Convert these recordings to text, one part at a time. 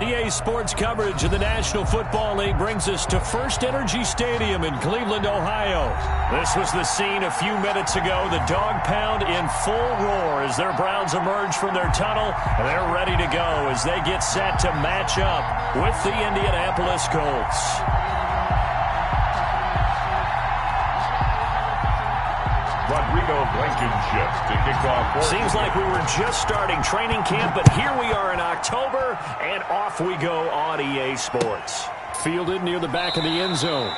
EA Sports coverage of the National Football League brings us to First Energy Stadium in Cleveland, Ohio. This was the scene a few minutes ago. The dog pound in full roar as their Browns emerge from their tunnel. They're ready to go as they get set to match up with the Indianapolis Colts. Blankenship to kick off. Seems like we were just starting training camp, but here we are in October, and off we go on EA Sports. Fielded near the back of the end zone.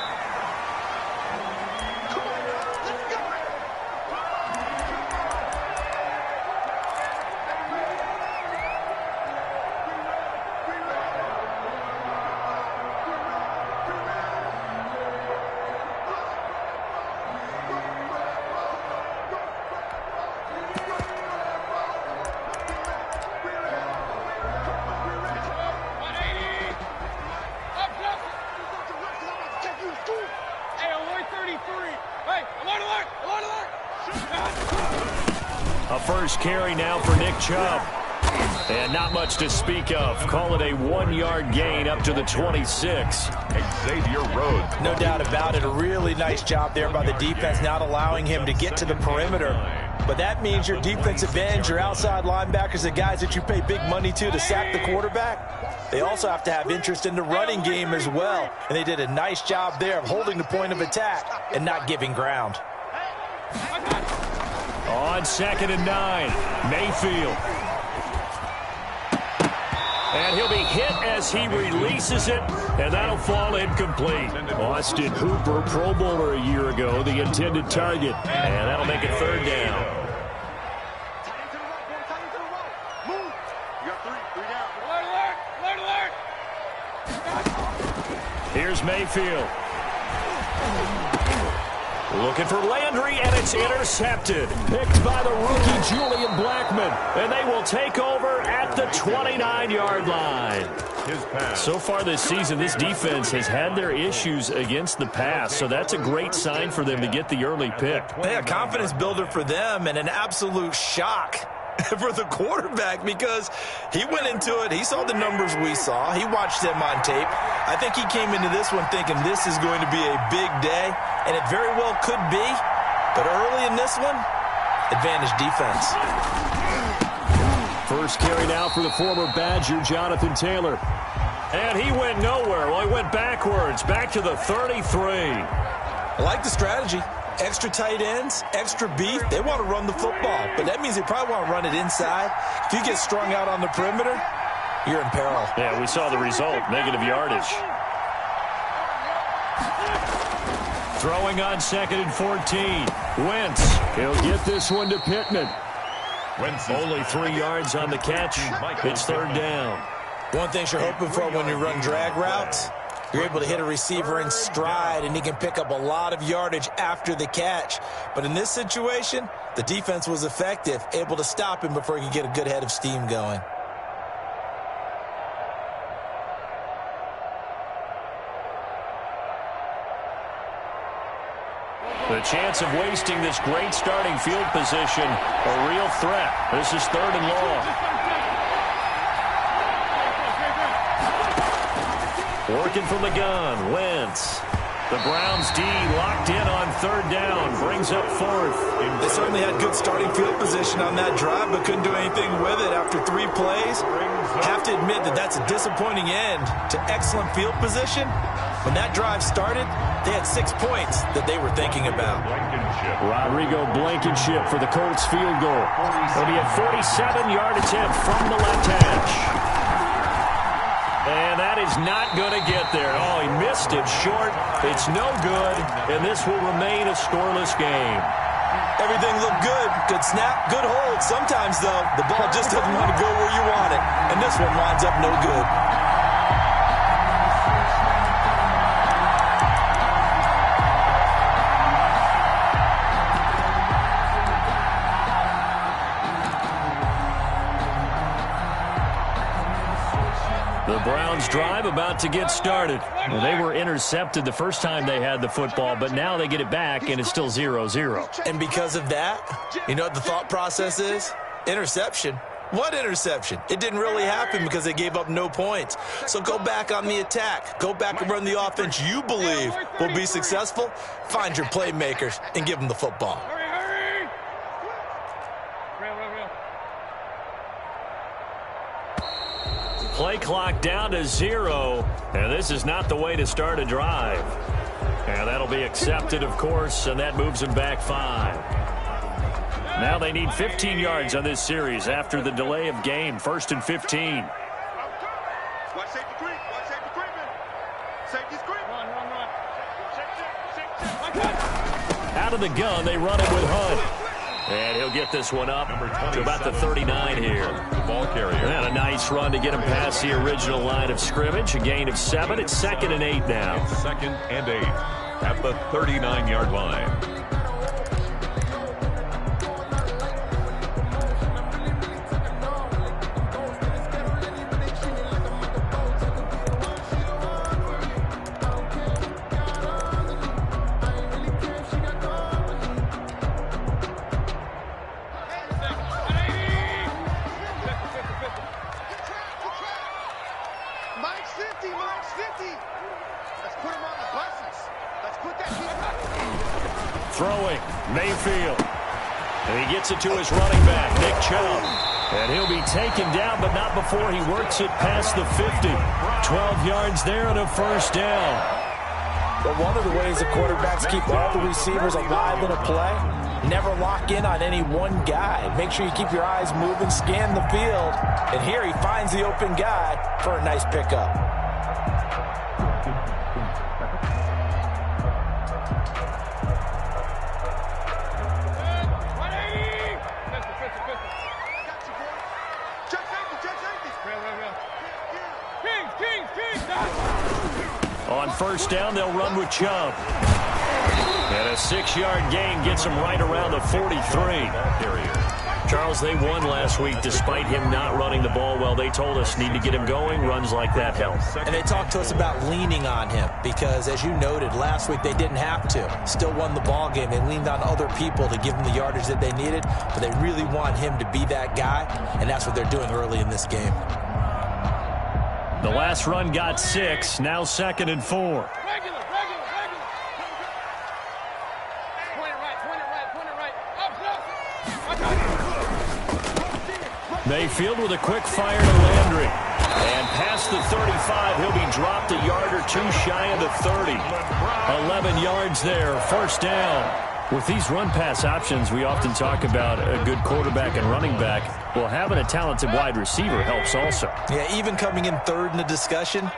A first carry now for Nick Chubb. And not much to speak of. Call it a 1-yard gain up to the 26. Xavier Rhodes. No doubt about it. A really nice job there by the defense, not allowing him to get to the perimeter. But that means your defensive ends, your outside linebackers, the guys that you pay big money to sack the quarterback, they also have to have interest in the running game as well. And they did a nice job there of holding the point of attack and not giving ground. On 2nd and 9, Mayfield. And he'll be hit as he releases it, and that'll fall incomplete. Austin Hooper, Pro Bowler a year ago, the intended target. And that'll make it 3rd down. Here's Mayfield. Looking for Landry, and it's intercepted. Picked by the rookie Julian Blackman. And they will take over at the 29-yard line. So far this season, this defense has had their issues against the pass, so that's a great sign for them to get the early pick. Yeah, confidence builder for them and an absolute shock for the quarterback because he went into it. He saw the numbers we saw. He watched them on tape. I think he came into this one thinking this is going to be a big day, and it very well could be. But early in this one, advantage defense. First carry now for the former Badger, Jonathan Taylor. And he went nowhere. Well, he went backwards, back to the 33. I like the strategy. Extra tight ends, extra beef. They want to run the football, but that means they probably want to run it inside. If you get strung out on the perimeter, you're in peril. Yeah, we saw the result, negative yardage. Throwing on 2nd and 14. Wentz. He'll get this one to Pittman. Wentz only 3 yards on the catch. It's 3rd down. One thing you're hoping for when you run drag routes, you're able to hit a receiver in stride, and he can pick up a lot of yardage after the catch. But in this situation, the defense was effective, able to stop him before he could get a good head of steam going. The chance of wasting this great starting field position, a real threat. This is 3rd and long. Working from the gun, Wentz. The Browns D locked in on 3rd down, brings up 4th. They certainly had good starting field position on that drive, but couldn't do anything with it after 3 plays. Have to admit that that's a disappointing end to excellent field position. When that drive started, they had 6 points that they were thinking about. Rodrigo Blankenship for the Colts field goal. It'll be a 47-yard attempt from the left hash. And that is not going to get there. Oh, he missed it short. It's no good, and this will remain a scoreless game. Everything looked good. Good snap, good hold. Sometimes, though, the ball just doesn't want to go where you want it. And this one winds up no good. The Browns drive about to get started. Well, they were intercepted the first time they had the football, but now they get it back, and it's still 0-0. And because of that, you know what the thought process is? Interception. What interception? It didn't really happen because they gave up no points. So go back on the attack. Go back and run the offense you believe will be successful. Find your playmakers and give them the football. Play clock down to 0, and this is not the way to start a drive. And that'll be accepted, of course, and that moves them back 5. Now they need 15 yards on this series after the delay of game. 1st and 15. Out of the gun, they run it with Hunt. And he'll get this one up to about the 39 here. Ball carrier. And a nice run to get him past the original line of scrimmage. A gain of 7. It's 2nd and 8 now. 2nd and 8 at the 39-yard line. Throwing, Mayfield. And he gets it to his running back, Nick Chubb. And he'll be taken down, but not before he works it past the 50. 12 yards there and a first down. But one of the ways the quarterbacks keep all the receivers alive in a play, never lock in on any one guy. Make sure you keep your eyes moving, scan the field. And here he finds the open guy for a nice pickup. On first down, they'll run with Chubb. And a 6-yard gain gets him right around the 43. Charles, they won last week despite him not running the ball well. They told us need to get him going. Runs like that help. And they talked to us about leaning on him because, as you noted, last week they didn't have to. Still won the ball game. They leaned on other people to give them the yardage that they needed, but they really want him to be that guy, and that's what they're doing early in this game. The last run got 6, now 2nd and 4. Mayfield with a quick fire to Landry. And past the 35, he'll be dropped a yard or two shy of the 30. 11 yards there, first down. With these run-pass options, we often talk about a good quarterback and running back. Well, having a talented wide receiver helps also. Yeah, even coming in third in the discussion,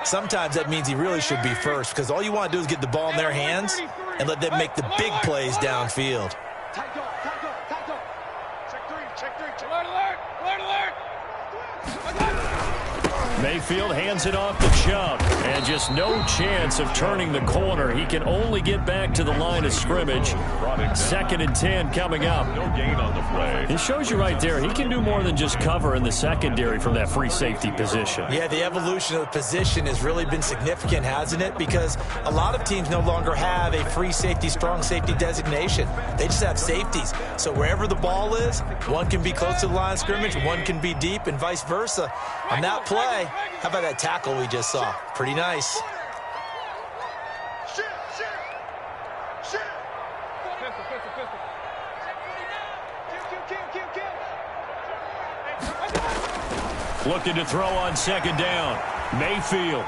sometimes that means he really should be first because all you want to do is get the ball in their hands and let them make the big plays downfield. Mayfield hands it off to Chubb, and just no chance of turning the corner. He can only get back to the line of scrimmage. 2nd and 10 coming up. No gain on the play. It shows you right there, he can do more than just cover in the secondary from that free safety position. Yeah, the evolution of the position has really been significant, hasn't it? Because a lot of teams no longer have a free safety, strong safety designation. They just have safeties. So wherever the ball is, one can be close to the line of scrimmage, one can be deep, and vice versa. On that play, how about that tackle we just saw? Pretty nice. Looking to throw on 2nd down. Mayfield.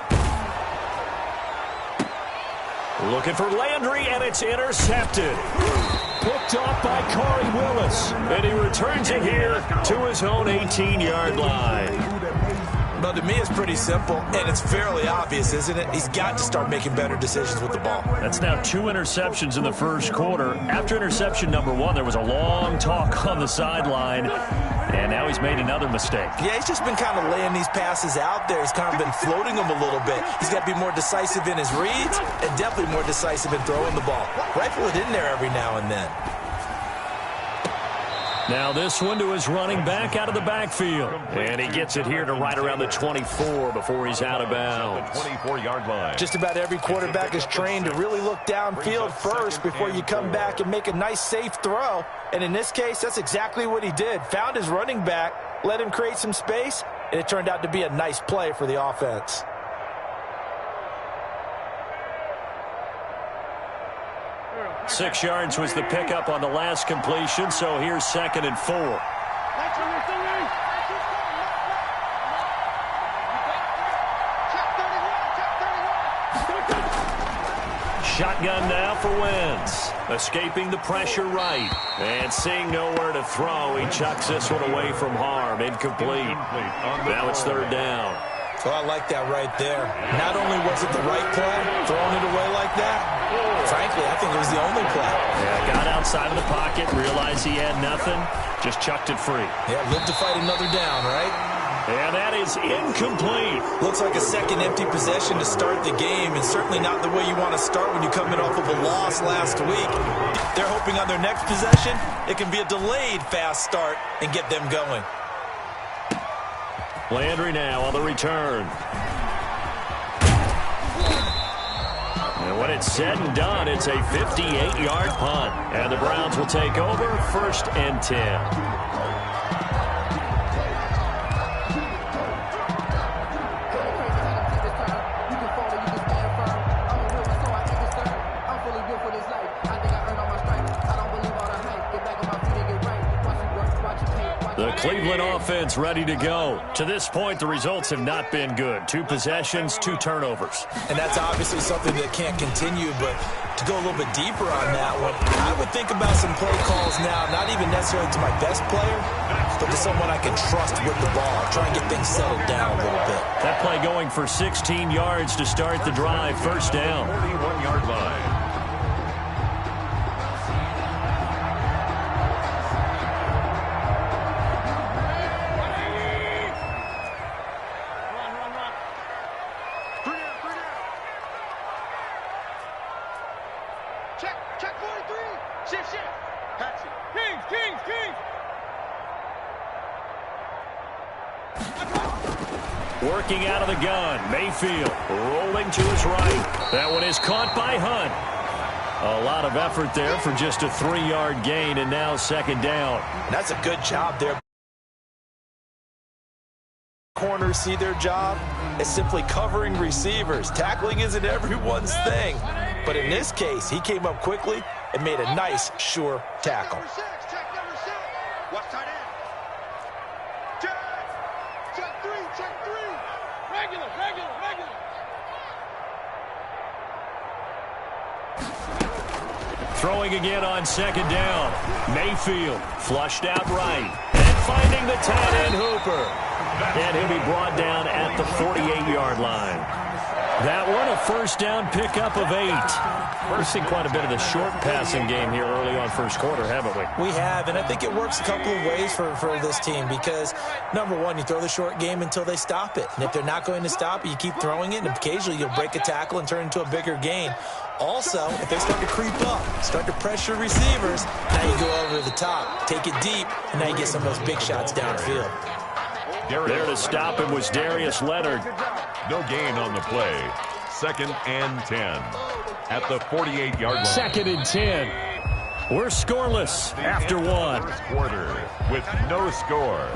Looking for Landry, and it's intercepted. Picked off by Corey Willis. And he returns it here to his own 18-yard line. Well, to me, it's pretty simple, and it's fairly obvious, isn't it? He's got to start making better decisions with the ball. That's now 2 interceptions in the first quarter. After interception number 1, there was a long talk on the sideline, and now he's made another mistake. Yeah, he's just been kind of laying these passes out there. He's kind of been floating them a little bit. He's got to be more decisive in his reads and definitely more decisive in throwing the ball. Rifle it in there every now and then. Now this one to his running back out of the backfield. And he gets it here to right around the 24 before he's out of bounds. 24-yard line. Just about every quarterback is trained to really look downfield first before you come back and make a nice, safe throw. And in this case, that's exactly what he did. Found his running back, let him create some space, and it turned out to be a nice play for the offense. Six yards was the pickup on the last completion, so here's 2nd and 4. Shotgun now for Wentz. Escaping the pressure right. And seeing nowhere to throw, he chucks this one away from harm. Incomplete. Now it's 3rd down. So I like that right there. Not only was it the right play, throwing it away like that, frankly, I think it was the only play. Yeah, got outside of the pocket, realized he had nothing, just chucked it free. Yeah, lived to fight another down, right? And that is incomplete. Looks like a second empty possession to start the game, and certainly not the way you want to start when you're coming off of a loss last week. They're hoping on their next possession, it can be a delayed fast start and get them going. Landry now on the return. And when it's said and done, it's a 58-yard punt. And the Browns will take over 1st and 10. The Cleveland offense ready to go. To this point, the results have not been good. 2 possessions, 2 turnovers. And that's obviously something that can't continue, but to go a little bit deeper on that one, I would think about some play calls now, not even necessarily to my best player, but to someone I can trust with the ball. Try and get things settled down a little bit. That play going for 16 yards to start the drive. 1st down. 41-yard line. Working out of the gun, Mayfield rolling to his right. That one is caught by Hunt. A lot of effort there for just a 3-yard gain, and now 2nd down. That's a good job there. Corners see their job as simply covering receivers. Tackling isn't everyone's thing. But in this case, he came up quickly and made a nice, sure tackle. Watch tight end. Check three. Regular. Throwing again on 2nd down. Mayfield flushed out right. And finding the tight end Hooper. And he'll be brought down at the 48-yard line. That one, a 1st down pickup of 8. We've seen quite a bit of the short passing game here early on 1st quarter, haven't we? We have, and I think it works a couple of ways for this team because, number one, you throw the short game until they stop it. And if they're not going to stop it, you keep throwing it, and occasionally you'll break a tackle and turn it into a bigger gain. Also, if they start to creep up, start to pressure receivers, now you go over the top, take it deep, and now you get some of those big shots downfield. There to stop him was Darius Leonard. No gain on the play. 2nd and 10 at the 48-yard line. 2nd and 10. We're scoreless after 1. Quarter with no score.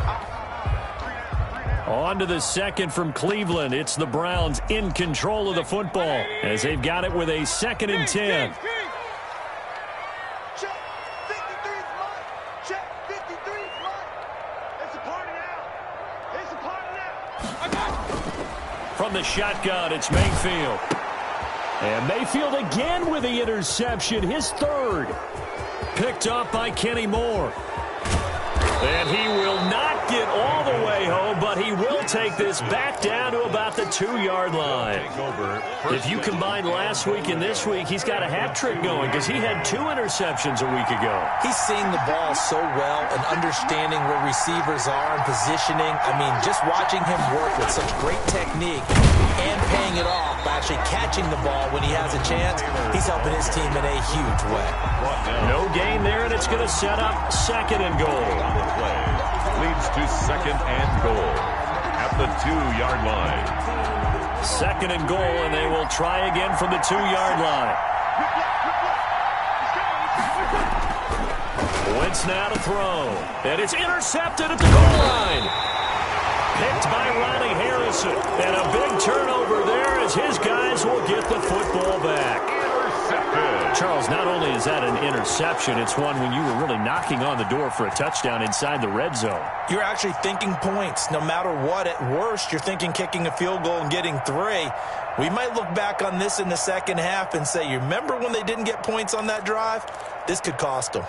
On to the 2nd from Cleveland. It's the Browns in control of the football as they've got it with a 2nd and 10. From the shotgun, it's Mayfield. And Mayfield again with the interception, his 3rd. Picked up by Kenny Moore. And he will not get all the way home, but he will take this back down to about the 2-yard line. If you combine last week and this week, he's got a hat trick going because he had 2 interceptions a week ago. He's seeing the ball so well and understanding where receivers are and positioning. I mean, just watching him work with such great technique and paying it off by actually catching the ball when he has a chance, he's helping his team in a huge way. No gain there, and it's going to set up 2nd and goal. Play leads to 2nd and goal at the 2-yard line. 2nd and goal, and they will try again from the 2-yard line. Wentz now to throw. And it's intercepted at the goal line. Picked by Ronnie Harrison. And a big turnover there as his guys will get the football back. Charles, not only is that an interception, it's one when you were really knocking on the door for a touchdown inside the red zone. You're actually thinking points. No matter what, at worst, you're thinking kicking a field goal and getting 3. We might look back on this in the second half and say, you remember when they didn't get points on that drive? This could cost them.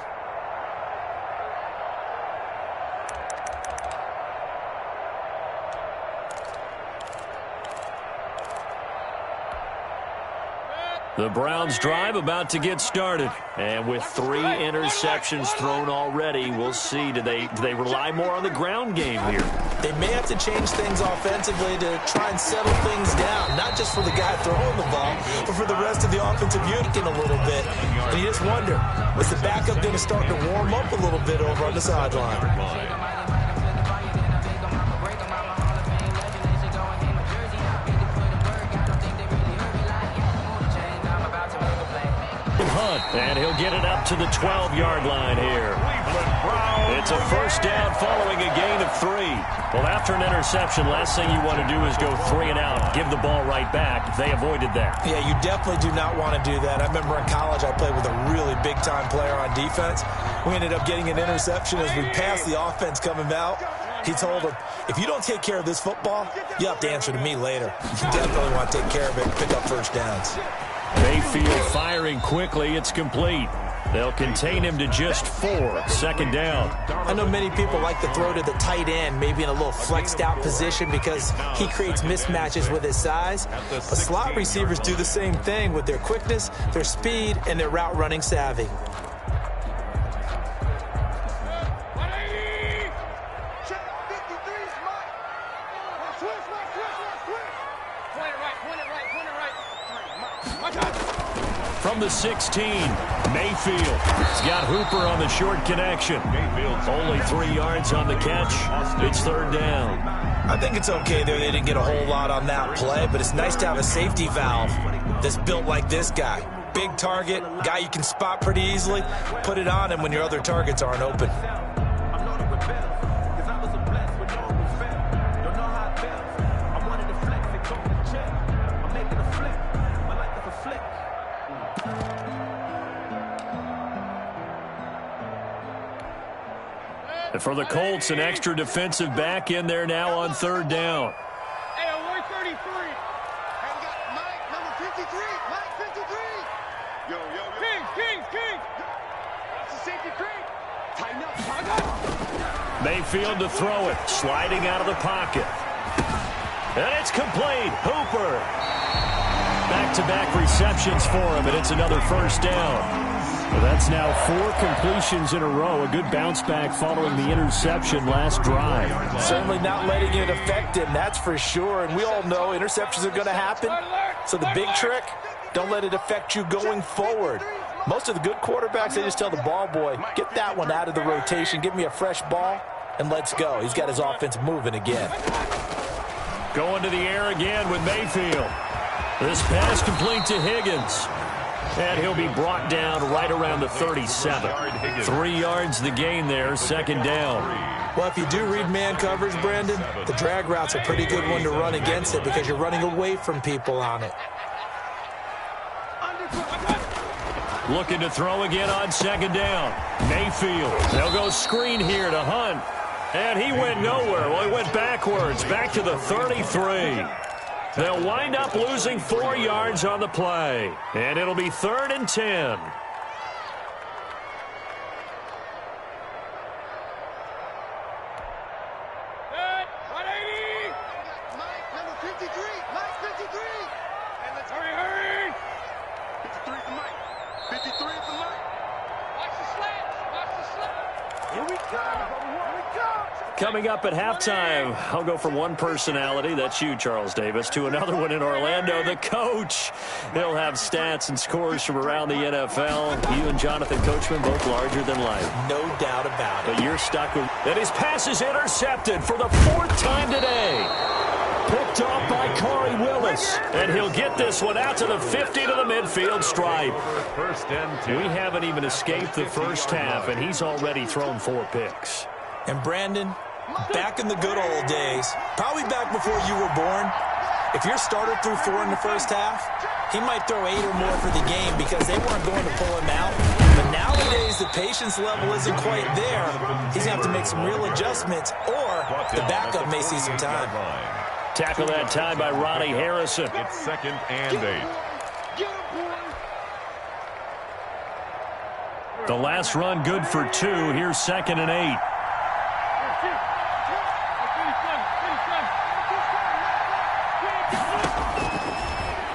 The Browns drive about to get started. And with 3 interceptions thrown already, we'll see. Do they rely more on the ground game here? They may have to change things offensively to try and settle things down. Not just for the guy throwing the ball, but for the rest of the offensive unit a little bit. And you just wonder, was the backup going to start to warm up a little bit over on the sideline? And he'll get it up to the 12-yard line here. It's a first down following a gain of 3. Well, after an interception, last thing you want to do is go 3 and out, give the ball right back. They avoided that. Yeah, you definitely do not want to do that. I remember in college I played with a really big-time player on defense. We ended up getting an interception as we passed the offense coming out. He told him, if you don't take care of this football, you have to answer to me later. You definitely want to take care of it and pick up first downs. Mayfield firing quickly. It's complete. They'll contain him to just 4. Second down. I know many people like to throw to the tight end, maybe in a little flexed out position because he creates mismatches with his size. But slot receivers do the same thing with their quickness, their speed, and their route running savvy. From the 16, Mayfield. He's got Hooper on the short connection. Only 3 yards on the catch. It's third down. I think it's okay there. They didn't get a whole lot on that play, but it's nice to have a safety valve that's built like this guy. Big target, guy you can spot pretty easily. Put it on him when your other targets aren't open. And for the Colts, an extra defensive back in there now on third down. Hey, 133. And got Mike, number 53. Mike, 53. Yo. King. That's the safety King. Tighten up. Mayfield to throw it. Sliding out of the pocket. And it's complete. Hooper. Back-to-back receptions for him, and it's another first down. Well, that's now 4 completions in a row. A good bounce back following the interception last drive. Certainly not letting it affect him, that's for sure. And we all know interceptions are going to happen. So the big trick, don't let it affect you going forward. Most of the good quarterbacks, they just tell the ball boy, get that one out of the rotation, give me a fresh ball, and let's go. He's got his offense moving again. Going to the air again with Mayfield. This pass complete to Higgins. And he'll be brought down right around the 37. 3 yards the gain there, second down. Well, if you do read man coverage, Brandon, the drag route's a pretty good one to run against it because you're running away from people on it. Looking to throw again on second down. Mayfield. They'll go screen here to Hunt. And he went nowhere. Well, he went backwards, back to the 33. They'll wind up losing 4 yards on the play. And it'll be 3rd and 10. Mike, number 53. Mike, 53. And let's hurry. 53 for Mike. 53 for Mike. Watch the slants. Here we come. Coming up at halftime, I'll go from one personality, that's you, Charles Davis, to another one in Orlando, the coach. He'll have stats and scores from around the NFL. You and Jonathan Coachman, both larger than life. No doubt about it. But you're stuck with... And his pass is intercepted for the 4th time today. Picked off by Corey Willis. And he'll get this one out to the 50 to the midfield stripe. First and 10. We haven't even escaped the first half, and he's already thrown 4 picks. And Brandon, back in the good old days, probably back before you were born, if your starter threw 4 in the first half, he might throw 8 or more for the game because they weren't going to pull him out. But nowadays, the patience level isn't quite there. He's going to have to make some real adjustments, or the backup may see some time. Tackle that time by Ronnie Harrison. It's second and 8. The last run good for 2. Here's second and 8.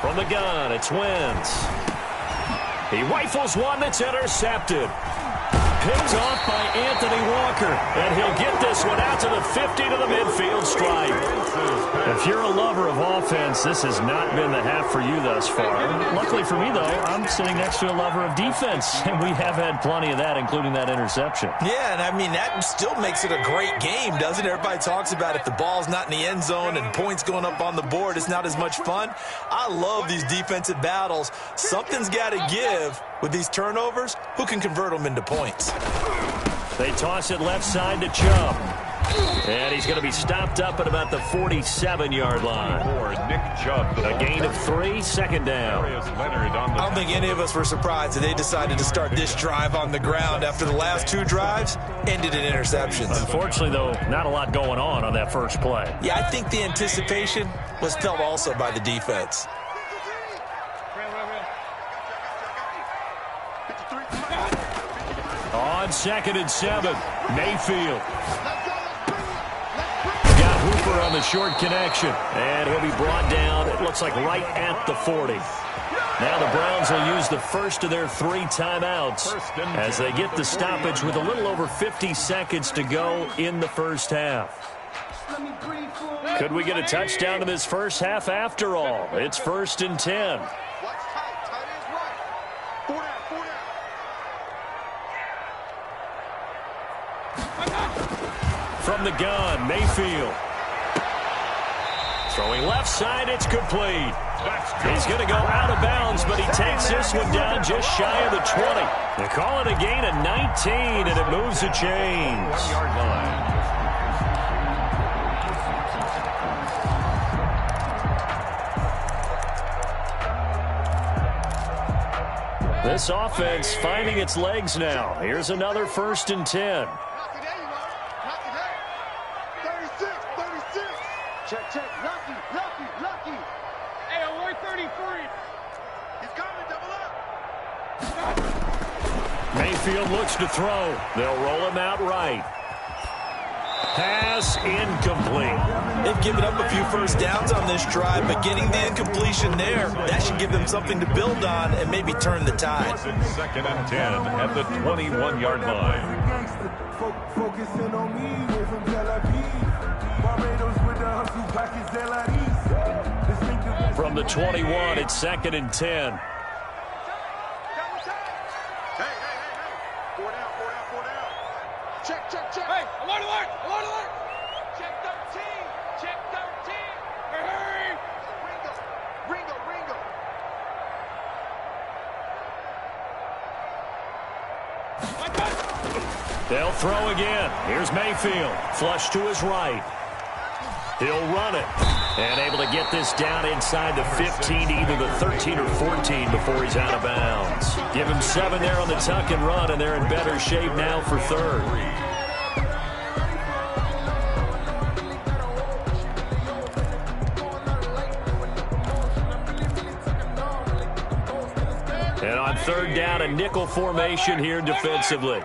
From the gun, it's Wentz. He rifles one that's intercepted. Picked off by Anthony Walker. And he'll get this one out to the 50 to the midfield stripe. If you're a lover of offense, this has not been the half for you thus far. Luckily for me, though, I'm sitting next to a lover of defense. And we have had plenty of that, including that interception. Yeah, and I mean, that still makes it a great game, doesn't it? Everybody talks about if the ball's not in the end zone and points going up on the board, it's not as much fun. I love these defensive battles. Something's got to give with these turnovers. Who can convert them into points? They toss it left side to Chubb. And he's going to be stopped up at about the 47-yard line. For Nick Chubb. A gain of 3, second down. I don't think any of us were surprised that they decided to start this drive on the ground after the last 2 drives ended in interceptions. Unfortunately, though, not a lot going on that first play. Yeah, I think the anticipation was felt also by the defense. On second and 7, Mayfield. Got Hooper on the short connection. And he'll be brought down, it looks like right at the 40. Now the Browns will use the first of their 3 timeouts as they get the stoppage with a little over 50 seconds to go in the first half. Could we get a touchdown in this first half after all? It's first and 10. From the gun, Mayfield. Throwing left side, it's complete. He's going to go out of bounds, but he takes this one down just shy of the 20. They call it a gain of 19, and it moves the chains. 1-yard line. This offense finding its legs now. Here's another first and 10. Check. Lucky. Hey, alert 33. He's coming, double up. Mayfield looks to throw. They'll roll him out right. Pass incomplete. They've given up a few first downs on this drive, but getting the incompletion there, that should give them something to build on and maybe turn the tide. Second and 10 at the 21-yard line. Focusing on me, way from Tel Aviv. Barbados with the hustle package Tel Aviv. From the 21, it's second and 10. Hey. Four down. Check. Hey, alert. Check 13. Hey. Ringo. They'll throw again. Here's Mayfield. Flush to his right. He'll run it. And able to get this down inside the 15 to either the 13 or 14 before he's out of bounds. Give him 7 there on the tuck and run, and they're in better shape now for third. And on third down, a nickel formation here defensively.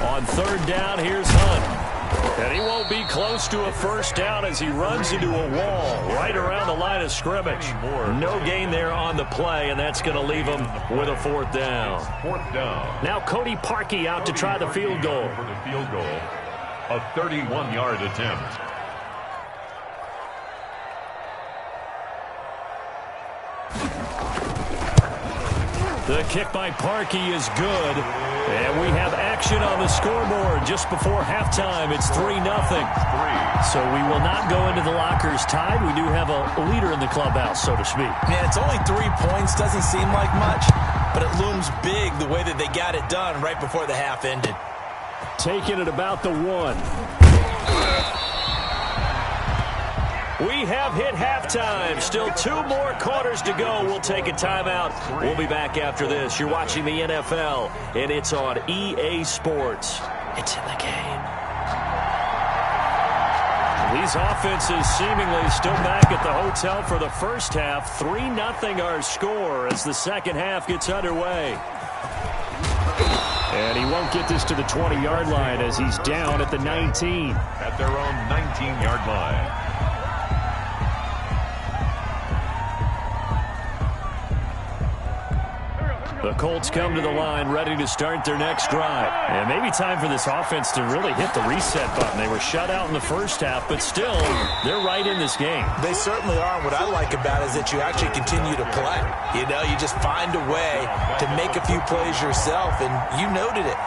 On third down, here's Hunt. And he won't be close to a first down as he runs into a wall right around the line of scrimmage. No gain there on the play, and that's going to leave him with a fourth down. Now Cody Parkey out to try the field goal. For the field goal, a 31-yard attempt. The kick by Parkey is good, and we have action. action on the scoreboard just before halftime. It's 3-0. So we will not go into the lockers tied. We do have a leader in the clubhouse, so to speak. Yeah, it's only 3 points. Doesn't seem like much, but it looms big the way that they got it done right before the half ended. Taking it about the 1. We have hit halftime. Still 2 more quarters to go. We'll take a timeout. We'll be back after this. You're watching the NFL, and it's on EA Sports. It's in the game. These offenses seemingly still back at the hotel for the first half. 3-0 our score as the second half gets underway. And he won't get this to the 20-yard line as he's down at the 19. At their own 19-yard line. The Colts come to the line ready to start their next drive. And maybe time for this offense to really hit the reset button. They were shut out in the first half, but still, they're right in this game. They certainly are. And what I like about it is that you actually continue to play. You know, you just find a way to make a few plays yourself, and you noted it.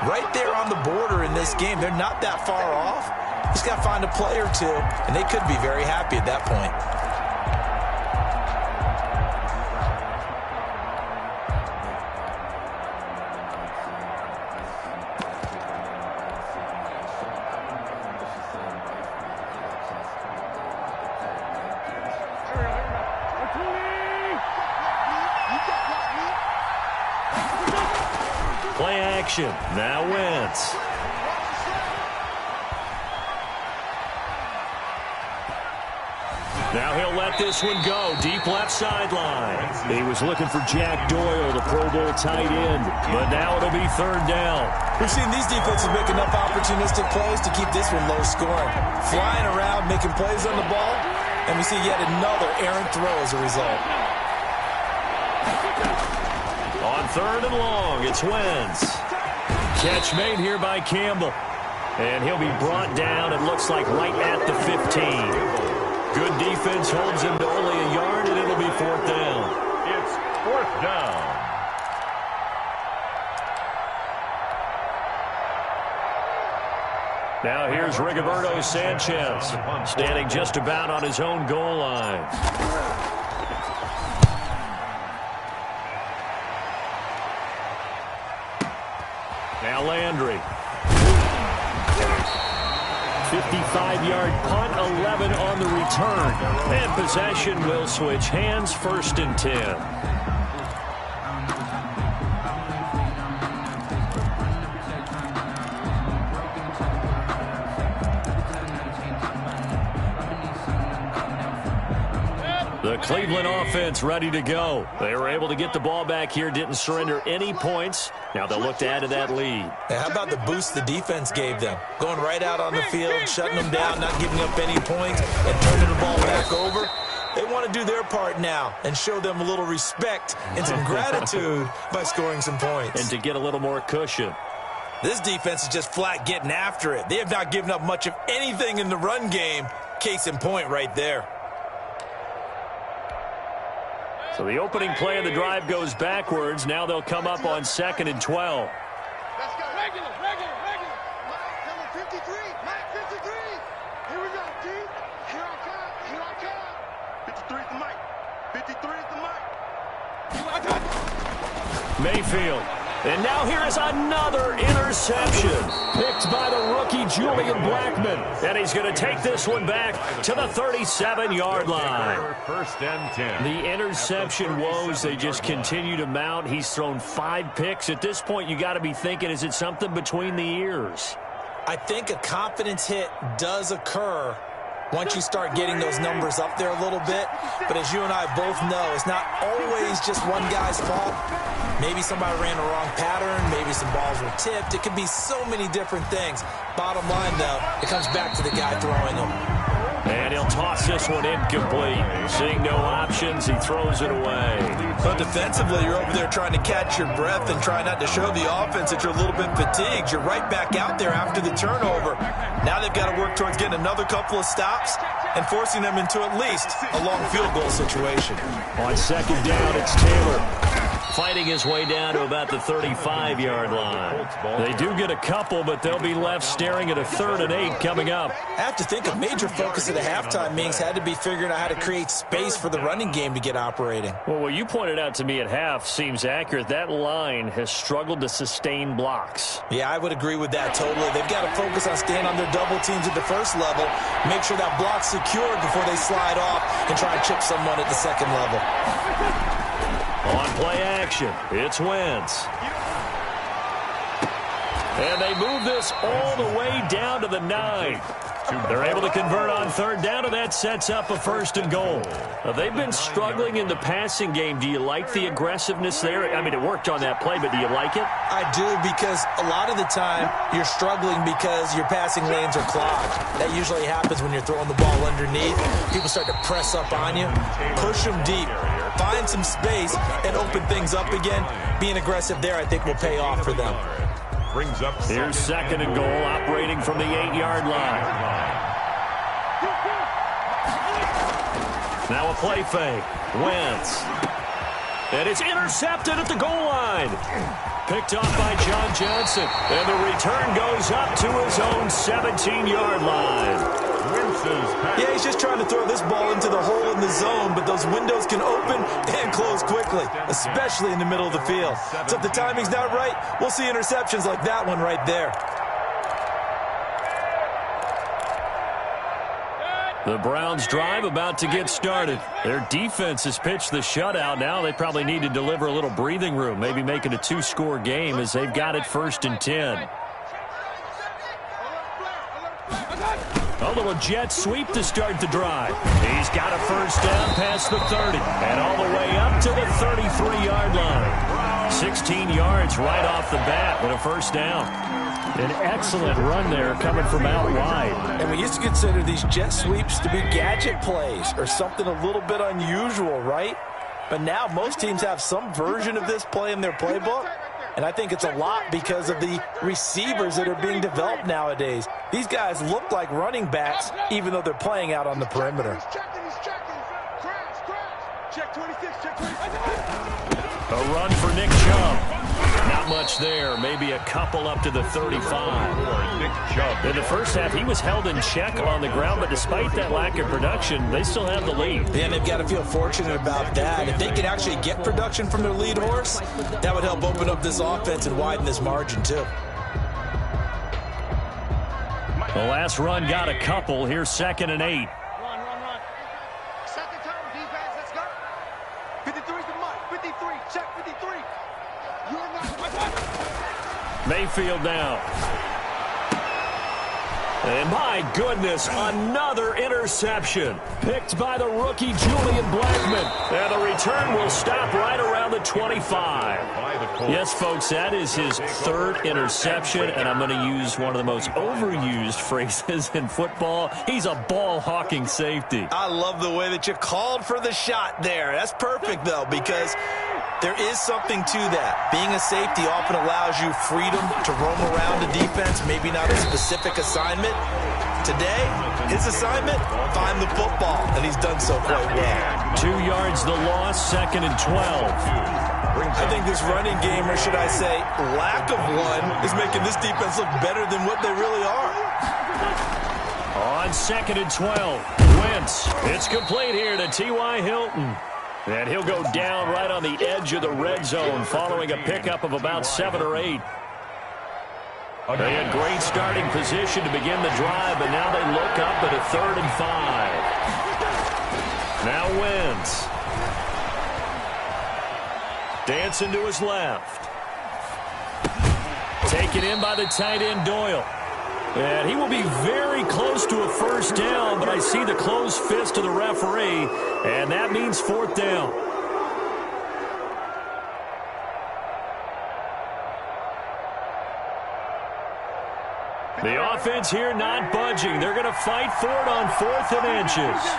Right there on the border in this game, they're not that far off. Just got to find a play or two, and they could be very happy at that point. Play action. Now Wentz. Now he'll let this one go. Deep left sideline. He was looking for Jack Doyle, the Pro Bowl tight end. But now it'll be 3rd down. We've seen these defenses make enough opportunistic plays to keep this one low scoring. Flying around, making plays on the ball. And we see yet another errant throw as a result. On 3rd and long, it's Wentz. Catch made here by Campbell. And he'll be brought down, it looks like, right at the 15. Good defense holds him to only a yard, and it'll be 4th down. It's 4th down. Now here's Rigoberto Sanchez, standing just about on his own goal line. Now Landry. 55-yard punt, 11 on the return. And possession will switch hands, 1st and 10. The Cleveland offense ready to go. They were able to get the ball back here, didn't surrender any points. Now they'll look to add to that lead. How about the boost the defense gave them? Going right out on the field, shutting them down, not giving up any points, and turning the ball back over. They want to do their part now and show them a little respect and some gratitude by scoring some points. And to get a little more cushion. This defense is just flat getting after it. They have not given up much of anything in the run game. Case in point right there. So the opening play of the drive goes backwards. Now they'll come up on 2nd and 12. Let's go. Regular. Mike, number 53. Mike, 53. Here we go, D. Here I come. 53 is the Mike. 53 is the Mike. Mayfield. And now here is another interception. Picked by the rookie Julian Blackmon. And he's going to take this one back to the 37-yard line. 1st and 10. The interception woes, they just continue to mount. He's thrown 5 picks. At this point, you got to be thinking, is it something between the ears? I think a confidence hit does occur once you start getting those numbers up there a little bit. But as you and I both know, it's not always just one guy's fault. Maybe somebody ran the wrong pattern. Maybe some balls were tipped. It could be so many different things. Bottom line, though, it comes back to the guy throwing them. And he'll toss this one incomplete. Seeing no options, he throws it away. But defensively, you're over there trying to catch your breath and try not to show the offense that you're a little bit fatigued. You're right back out there after the turnover. Now they've got to work towards getting another couple of stops and forcing them into at least a long field goal situation. On 2nd down, it's Taylor. fighting his way down to about the 35-yard line. They do get a couple, but they'll be left staring at a 3rd and 8 coming up. I have to think a major focus at the halftime meetings had to be figuring out how to create space for the running game to get operating. Well, what you pointed out to me at half seems accurate. That line has struggled to sustain blocks. Yeah, I would agree with that totally. They've got to focus on staying on their double teams at the first level, make sure that block's secured before they slide off and try and chip someone at the second level. On play action, it's Wentz. And they move this all the way down to the 9. They're able to convert on 3rd down, and that sets up a 1st and goal. Now, they've been struggling in the passing game. Do you like the aggressiveness there? I mean, it worked on that play, but do you like it? I do, because a lot of the time you're struggling because your passing lanes are clogged. That usually happens when you're throwing the ball underneath. People start to press up on you. Push them deep. Find some space and open things up again. Being aggressive there, I think, will pay off for them. Brings up Here's 2nd and goal, operating from the 8-yard line. Now a play fake. Wentz. And it's intercepted at the goal line. Picked off by John Johnson. And the return goes up to his own 17-yard line. Yeah, he's just trying to throw this ball into the hole in the zone, but those windows can open and close quickly, especially in the middle of the field. So if the timing's not right, we'll see interceptions like that one right there. The Browns' drive about to get started. Their defense has pitched the shutout. Now they probably need to deliver a little breathing room, maybe make it a 2-score game as they've got it 1st and 10. A little jet sweep to start the drive. He's got a 1st down past the 30 and all the way up to the 33-yard line. 16 yards right off the bat with a 1st down. An excellent run there coming from out wide. And we used to consider these jet sweeps to be gadget plays or something a little bit unusual, right? But now most teams have some version of this play in their playbook. And I think it's a lot because of the receivers that are being developed nowadays. These guys look like running backs, even though they're playing out on the perimeter. A run for Nick Chubb. Not much there. Maybe a couple up to the 35. In the first half, he was held in check on the ground, but despite that lack of production, they still have the lead. And they've got to feel fortunate about that. If they can actually get production from their lead horse, that would help open up this offense and widen this margin, too. The last run got a couple. Here's 2nd and 8. Run. Second time, defense, let's go. 53's the mark. 53, check 53. You're not. Mayfield now. And my goodness, another interception. Picked by the rookie Julian Blackmon. And the return will stop right around the 25. Yes, folks, that is his 3rd interception, and I'm going to use one of the most overused phrases in football. He's a ball-hawking safety. I love the way that you called for the shot there. That's perfect, though, because there is something to that. Being a safety often allows you freedom to roam around the defense, maybe not a specific assignment. Today, his assignment, find the football, and he's done so quite well. 2 yards the loss, 2nd and 12. I think this running game, or should I say lack of one, is making this defense look better than what they really are. On 2nd and 12, Wentz. It's complete here to T.Y. Hilton. And he'll go down right on the edge of the red zone following a pickup of about 7 or 8. They had great starting position to begin the drive, but now they look up at a 3rd and 5. Now Wentz. Dancing to his left. Taken in by the tight end Doyle. And he will be very close to a 1st down, but I see the closed fist of the referee, and that means 4th down. The offense here not budging. They're going to fight for it on 4th and inches.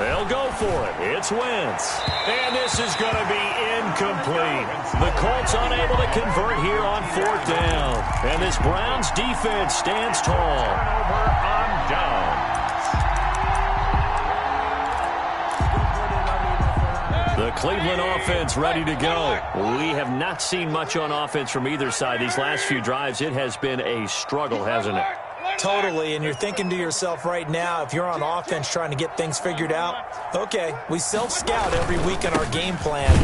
They'll go for it. It's Wentz. And this is going to be incomplete. The Colts unable to convert here on 4th down. And this Browns defense stands tall. Turnover on down. The Cleveland offense ready to go. We have not seen much on offense from either side these last few drives. It has been a struggle, hasn't it? Totally, and you're thinking to yourself right now, if you're on offense trying to get things figured out, okay, we self-scout every week in our game plan.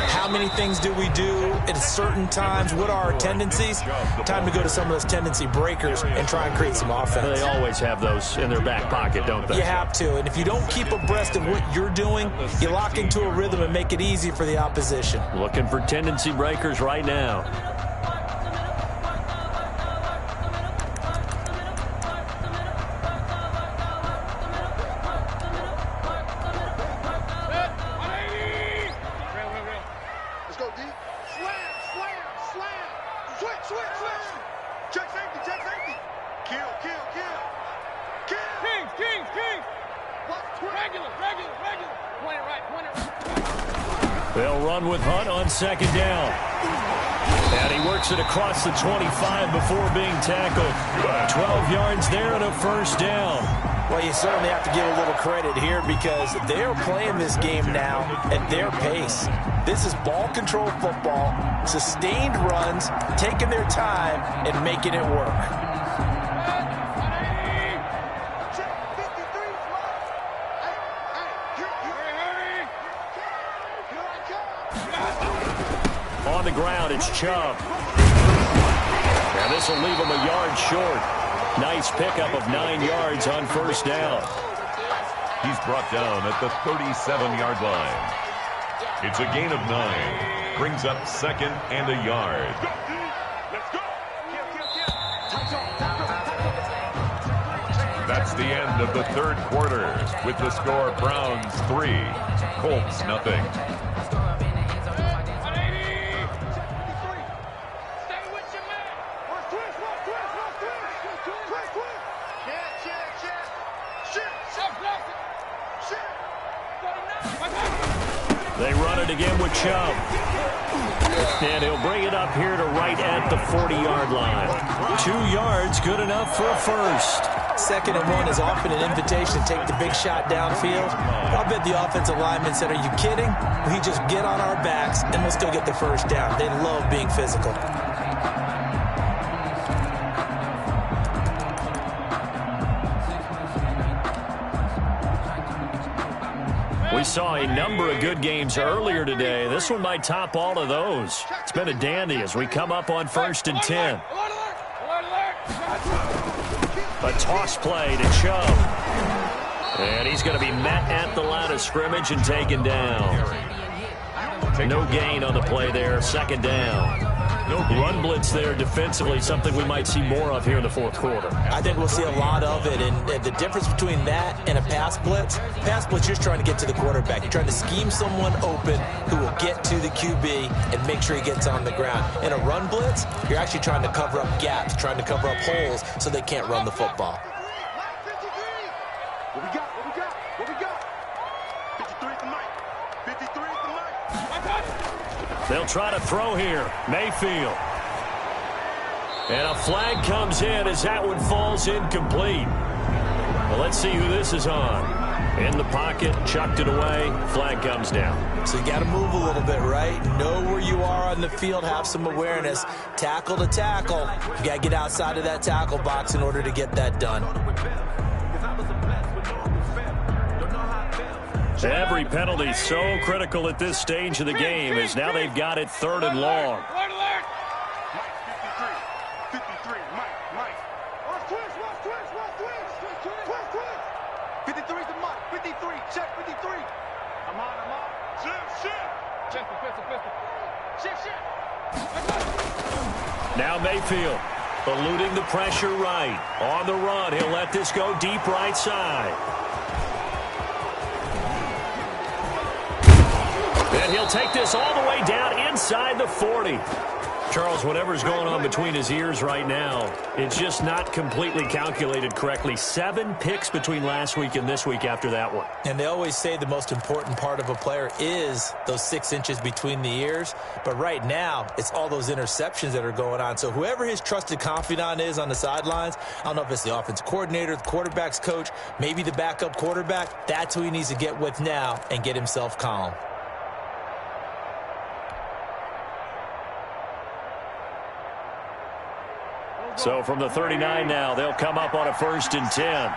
How many things do we do at certain times? What are our tendencies? Time to go to some of those tendency breakers and try and create some offense. They always have those in their back pocket, don't they? You have to, and if you don't keep abreast of what you're doing, you lock into a rhythm and make it easy for the opposition. Looking for tendency breakers right now. They'll run with Hunt on 2nd down. And he works it across the 25 before being tackled. 12 yards there and a 1st down. Well, you certainly have to give a little credit here because they are playing this game now at their pace. This is ball control football, sustained runs, taking their time and making it work. On the ground, it's Chubb. And this will leave him a yard short. Nice pickup of 9 yards on 1st down. He's brought down at the 37-yard line. It's a gain of 9. Brings up 2nd and a yard. That's the end of the 3rd quarter. With the score, Browns 3, Colts nothing. They run it again with Chubb. And he'll bring it up here to right at the 40-yard line. 2 yards, good enough for a 1st. 2nd and 1 is often an invitation to take the big shot downfield. I'll bet the offensive lineman said, are you kidding? We just get on our backs and we'll still get the 1st down. They love being physical. We saw a number of good games earlier today. This one might top all of those. It's been a dandy as we come up on 1st and 10. A toss play to Chubb. And he's going to be met at the line of scrimmage and taken down. No gain on the play there. 2nd down. No run blitz there defensively, something we might see more of here in the 4th quarter. I think we'll see a lot of it, and the difference between that and a pass blitz, you're just trying to get to the quarterback. You're trying to scheme someone open who will get to the QB and make sure he gets on the ground. In a run blitz, you're actually trying to cover up gaps, trying to cover up holes so they can't run the football. What we got? 53 at the mic. 53 at the mic. They'll try to throw here. Mayfield. And a flag comes in as that one falls incomplete. Well, let's see who this is on. In the pocket, chucked it away. Flag comes down. So you got to move a little bit, right? Know where you are on the field. Have some awareness. Tackle to tackle. You got to get outside of that tackle box in order to get that done. Every penalty so critical at this stage of the game as now they've got it 3rd and long. 53, Mike. 53's the Mike. 53, check 53. I'm on. Shift. Check the pistol. Shift. Now Mayfield eluding the pressure right. On the run, he'll let this go deep right side. And he'll take this all the way down inside the 40. Charles, whatever's going on between his ears right now, it's just not completely calculated correctly. 7 picks between last week and this week after that one. And they always say the most important part of a player is those 6 inches between the ears. But right now, it's all those interceptions that are going on. So whoever his trusted confidant is on the sidelines, I don't know if it's the offensive coordinator, the quarterback's coach, maybe the backup quarterback, that's who he needs to get with now and get himself calm. So from the 39 now, they'll come up on a 1st and 10.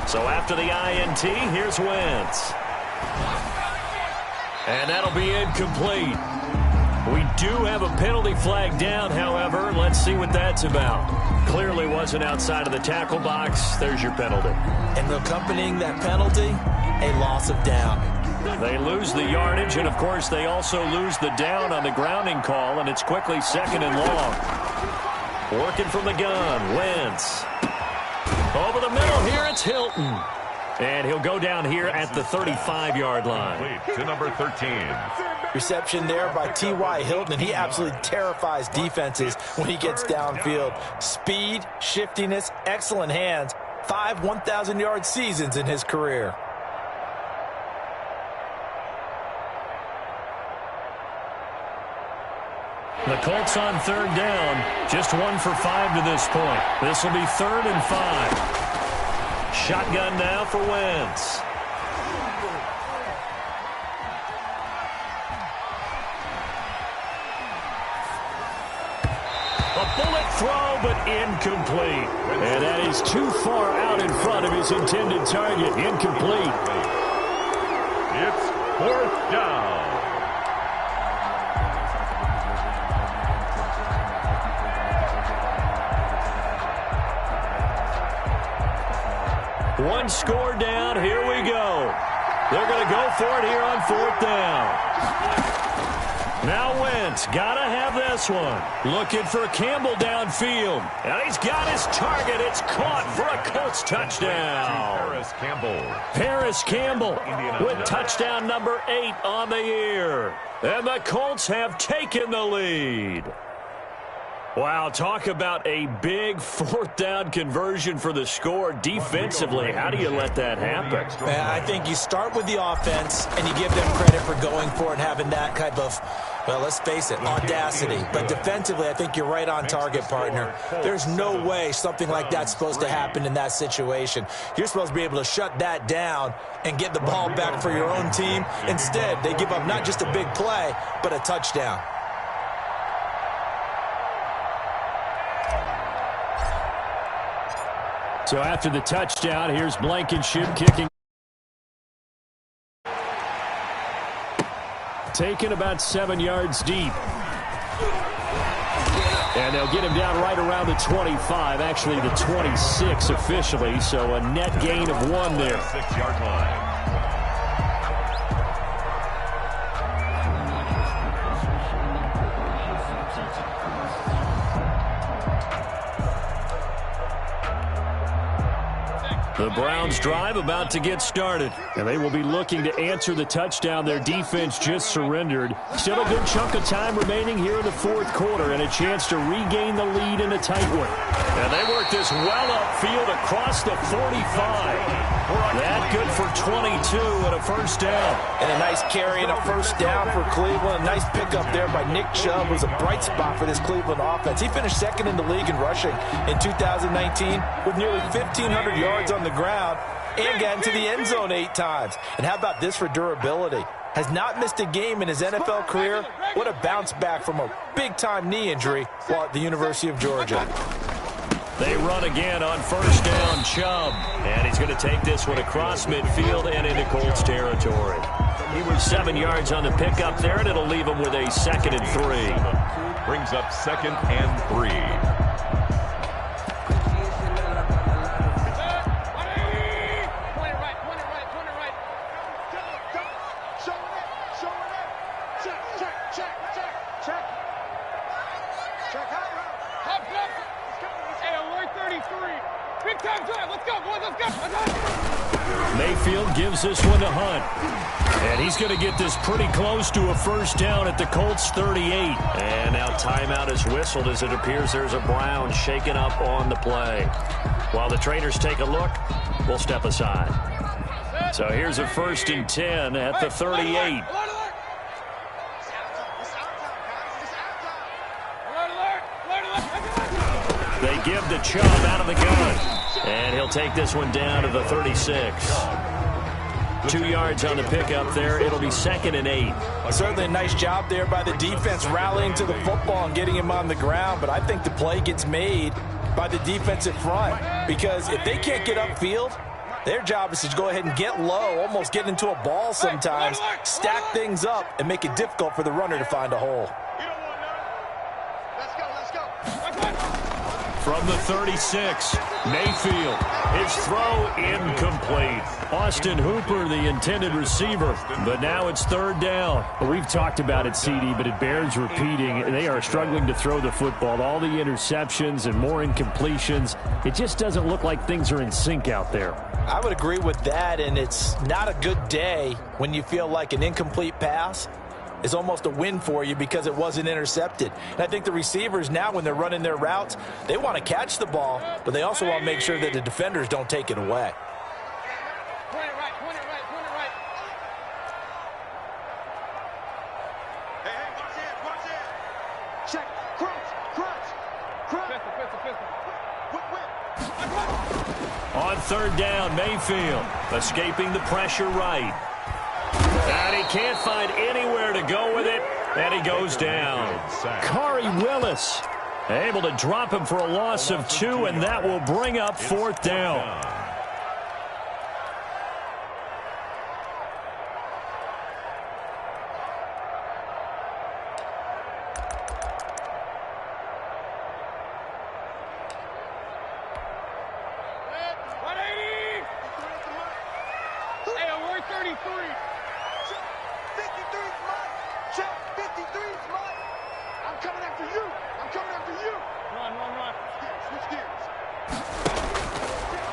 So after the INT, here's Wentz. And that'll be incomplete. We do have a penalty flag down, however. Let's see what that's about. Clearly wasn't outside of the tackle box. There's your penalty. And accompanying that penalty, a loss of down. They lose the yardage, and, of course, they also lose the down on the grounding call, and it's quickly 2nd and long. Working from the gun, Wentz. Over the middle here, it's Hilton. And he'll go down here at the 35-yard line. To number 13. Reception there by T.Y. Hilton, and he absolutely terrifies defenses when he gets downfield. Speed, shiftiness, excellent hands. 5 1,000-yard seasons in his career. The Colts on 3rd down. Just 1 for 5 to this point. This will be 3rd and 5. Shotgun now for Wentz. A bullet throw, but incomplete. And that is too far out in front of his intended target. Incomplete. It's 4th down. One score down. Here we go. They're going to go for it here on 4th down. Now Wentz, got to have this one. Looking for Campbell downfield. And he's got his target. It's caught for a Colts touchdown. Paris Campbell with touchdown number 8 on the year. And the Colts have taken the lead. Wow, talk about a big 4th down conversion for the score. Defensively, how do you let that happen? I think you start with the offense, and you give them credit for going for it and having that type of, well, let's face it, audacity. But defensively, I think you're right on target, partner. There's no way something like that's supposed to happen in that situation. You're supposed to be able to shut that down and get the ball back for your own team. Instead, they give up not just a big play, but a touchdown. So after the touchdown, here's Blankenship kicking. Taken about 7 yards deep. And they'll get him down right around the 25, actually the 26 officially, so a net gain of 1 there. 6-yard line. The Browns drive about to get started, and they will be looking to answer the touchdown their defense just surrendered. Still a good chunk of time remaining here in the 4th quarter and a chance to regain the lead in a tight one. And they work this well upfield across the 45. That good for 22 and a 1st down. And a nice carry and a 1st down for Cleveland. A nice pickup there by Nick Chubb. It was a bright spot for this Cleveland offense. He finished 2nd in the league in rushing in 2019 with nearly 1,500 yards on the ground and got into the end zone 8 times. And how about this for durability? Has not missed a game in his NFL career. What a bounce back from a big-time knee injury while at the University of Georgia. They run again on 1st down, Chubb. And he's going to take this one across midfield and into Colts territory. He was 7 yards on the pickup there, and it'll leave him with a 2nd and 3. Brings up 2nd and 3. Big time drive. Let's go, boys. Let's go. Mayfield gives this one to Hunt. And he's going to get this pretty close to a first down at the Colts 38. And now timeout is whistled as it appears there's a Brown shaken up on the play. While the traders take a look, we'll step aside. So here's a 1st and 10 at the 38. They give the Chubb out of the gun. And he'll take this one down to the 36. 2 yards on the pickup there. It'll be 2nd and 8. Certainly a nice job there by the defense rallying to the football and getting him on the ground. But I think the play gets made by the defensive front. Because if they can't get upfield, their job is to go ahead and get low, almost get into a ball sometimes, stack things up, and make it difficult for the runner to find a hole. From the 36, Mayfield. His throw incomplete. Austin Hooper, the intended receiver, but now it's 3rd down. We've talked about it, CD, but it bears repeating. They are struggling to throw the football. All the interceptions and more incompletions. It just doesn't look like things are in sync out there. I would agree with that, and it's not a good day when you feel like an incomplete pass is almost a win for you because it wasn't intercepted. And I think the receivers now, when they're running their routes, they want to catch the ball, but they also want to make sure that the defenders don't take it away. Point it right. Hey, watch it. Check. Crunch. Whip. On 3rd down, Mayfield escaping the pressure right. And he can't find anywhere to go with it, and he goes down. Khari Willis able to drop him for a loss of 2, and that will bring up 4th down.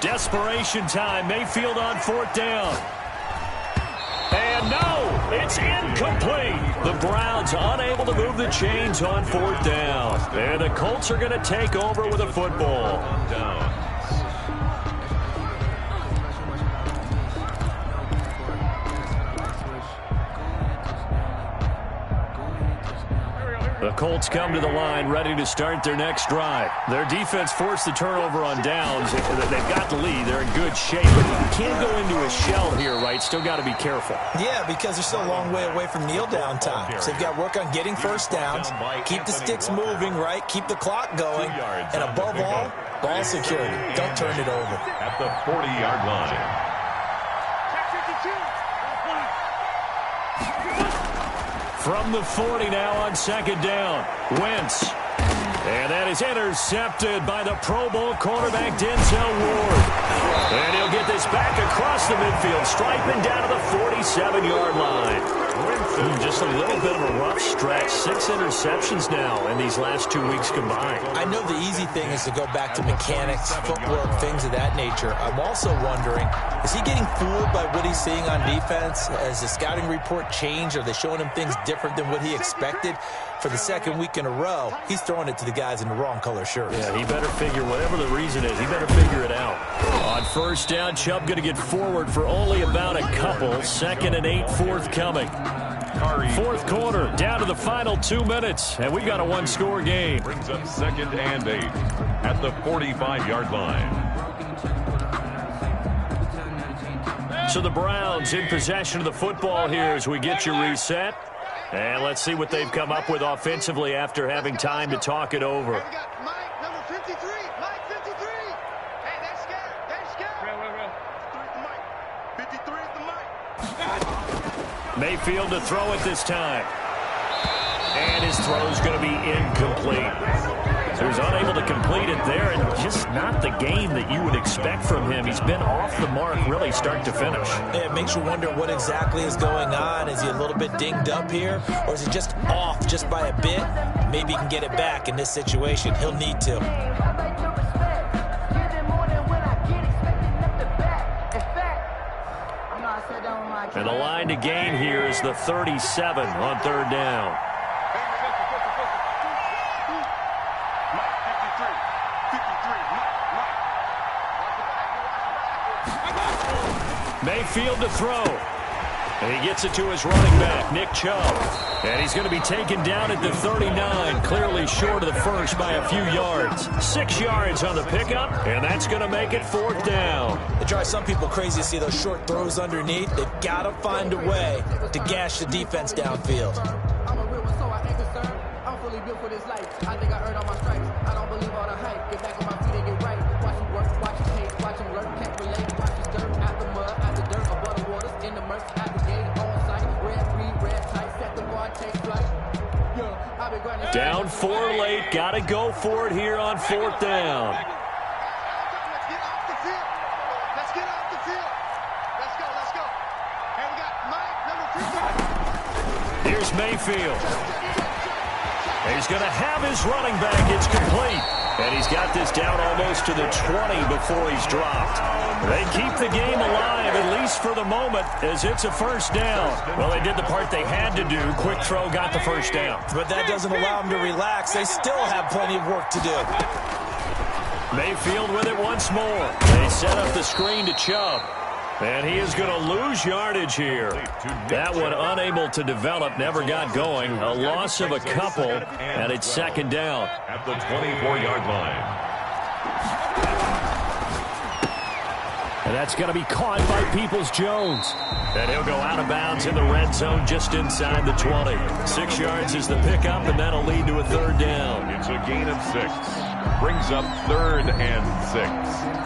Desperation time. Mayfield on 4th down. And no, it's incomplete. The Browns unable to move the chains on 4th down. And the Colts are going to take over with a football. The Colts come to the line ready to start their next drive. Their defense forced the turnover on downs. They've got the lead. They're in good shape. But you can't go into a shell here, right? Still got to be careful. Yeah, because they're still a long way away from kneel down time. So they've got to work on getting first downs, keep the sticks moving, right? Keep the clock going. And above all, ball security. Don't turn it over. At the 40-yard line. From the 40 now on 2nd down, Wentz. And that is intercepted by the Pro Bowl cornerback Denzel Ward. And he'll get this back across the midfield, striping down to the 47-yard line. Just a little bit of a rough stretch. 6 interceptions now in these last 2 weeks combined. I know the easy thing is to go back to mechanics, footwork, things of that nature. I'm also wondering, is he getting fooled by what he's seeing on defense? Has the scouting report changed? Are they showing him things different than what he expected? For the 2nd week in a row, he's throwing it to the guys in the wrong color shirts. Yeah, he better figure, whatever the reason is, he better figure it out. On 1st down, Chubb going to get forward for only about a couple. 2nd and 8 forthcoming. 4th quarter, down to the final 2 minutes, and we've got a 1-score game. Brings up 2nd and 8 at the 45-yard line. So the Browns in possession of the football here as we get you reset. And let's see what they've come up with offensively after having time to talk it over. We got Mike, number 53. Mike, 53. Hey, they're scared. Real. 53 is the Mike. Mayfield to throw it this time. And his throw's going to be incomplete. So he's unable to complete it there, and just not the game that you would expect from him. He's been off the mark really start to finish. Yeah, it makes you wonder what exactly is going on. Is he a little bit dinged up here, or is it just off just by a bit? Maybe he can get it back in this situation. He'll need to. And the line to gain here is the 37 on third down. Mayfield to throw. And he gets it to his running back, Nick Chubb. And he's going to be taken down at the 39, clearly short of the first by a few yards. 6 yards on the pickup, and that's going to make it fourth down. It drives some people crazy to see those short throws underneath. They've got to find a way to gash the defense downfield. I'm a real one, so I ain't concerned. I'm fully built for this life. I think I earned all my stripes. I don't believe all the hype. Get back on my feet and get right. Watch him work, watch him hate, watch him lurk, can't relate. Watch his dirt, out the mud, out the dirt, above the waters, in the murk, out the gate, on sight. Red, green, red, tight, set the bar, take flight. Yeah, I've been grinding. Down 4 late, got to go for it here on fourth down. Let's get off the field. Let's get off the field. Let's go, let's go. And we got Mike, number 50. Here's Mayfield. He's going to have his running back. It's complete. And he's got this down almost to the 20 before he's dropped. They keep the game alive, at least for the moment, as it's a first down. Well, they did the part they had to do. Quick throw got the first down. But that doesn't allow them to relax. They still have plenty of work to do. Mayfield with it once more. They set up the screen to Chubb. And he is going to lose yardage here. That one unable to develop, never got going. A loss of a couple, and it's second down. At the 24-yard line. And that's going to be caught by Peoples-Jones. And he'll go out of bounds in the red zone just inside the 20. 6 yards is the pickup, and that'll lead to a third down. It's a gain of 6. Brings up 3rd and 6.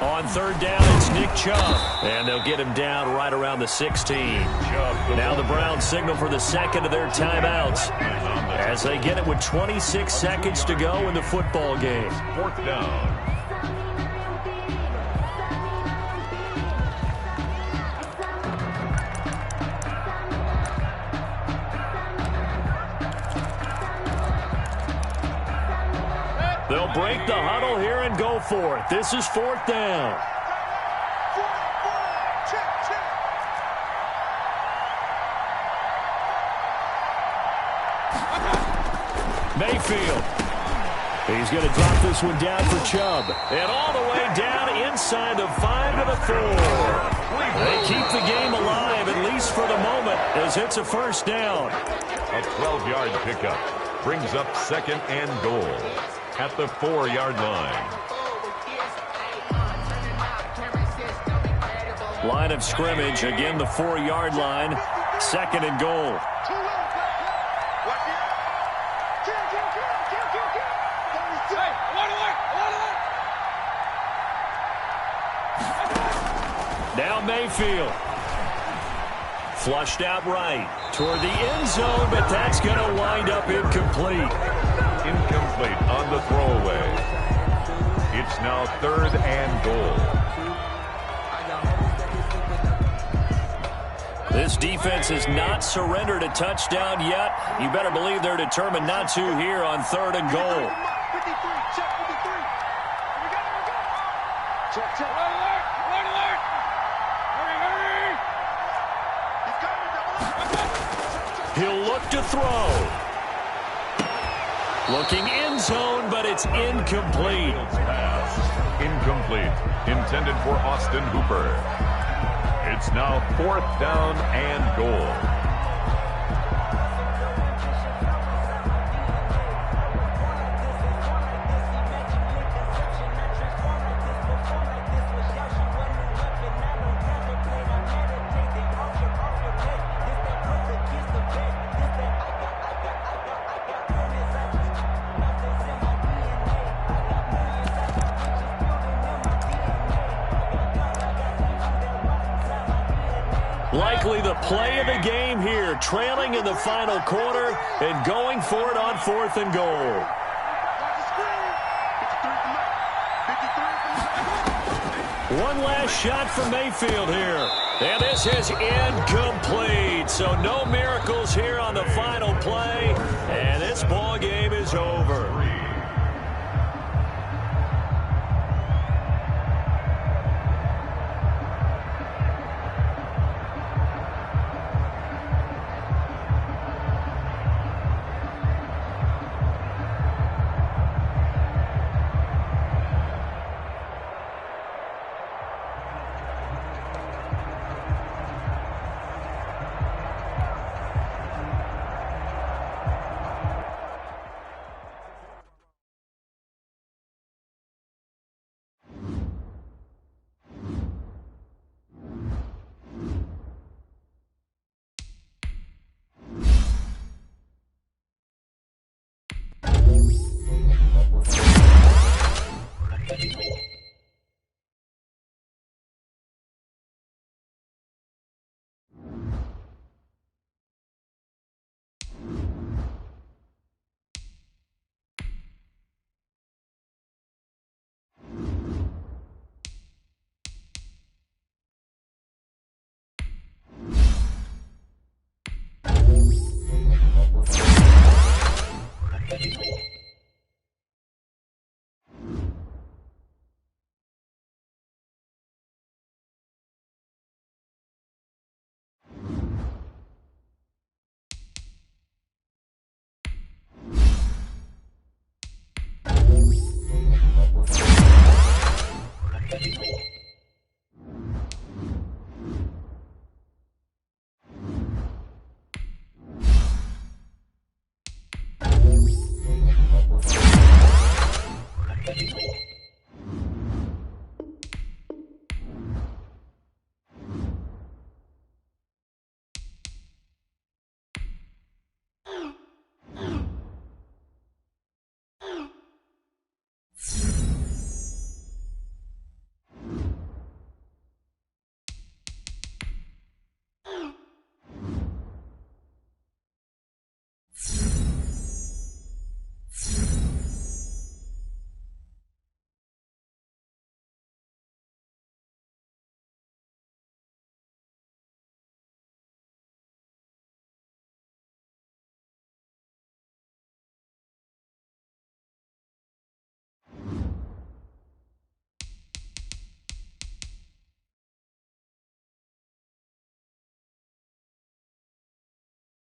On third down, it's Nick Chubb. And they'll get him down right around the 16. Now the Browns signal for the second of their timeouts as they get it with 26 seconds to go in the football game. Fourth down. They'll break the huddle here and go for it. This is fourth down. Mayfield. He's going to drop this one down for Chubb. And all the way down inside the 5 to the 4. They keep the game alive, at least for the moment, as it's a first down. A 12-yard pickup. Brings up 2nd and goal. At the 4-yard line. Line of scrimmage, again the 4-yard line. 2nd and goal. Now Mayfield. Flushed out right toward the end zone, but that's going to wind up incomplete. Incomplete on the throwaway. It's now 3rd and goal. This defense has not surrendered a touchdown yet. You better believe they're determined not to here on 3rd and goal. 53, check 53. Here we go, here we go. Check, check. Alert, alert. Hurry, hurry. He's coming, double up. He'll look to throw. Looking end zone, but it's incomplete. Pass. Incomplete. Intended for Austin Hooper. It's now 4th down and goal. Likely the play of the game here, trailing in the final quarter and going for it on 4th and goal. Watch the screen. 53 from Mike. One last shot for Mayfield here. And this is incomplete. So no miracles here on the final play. And this ball game is over.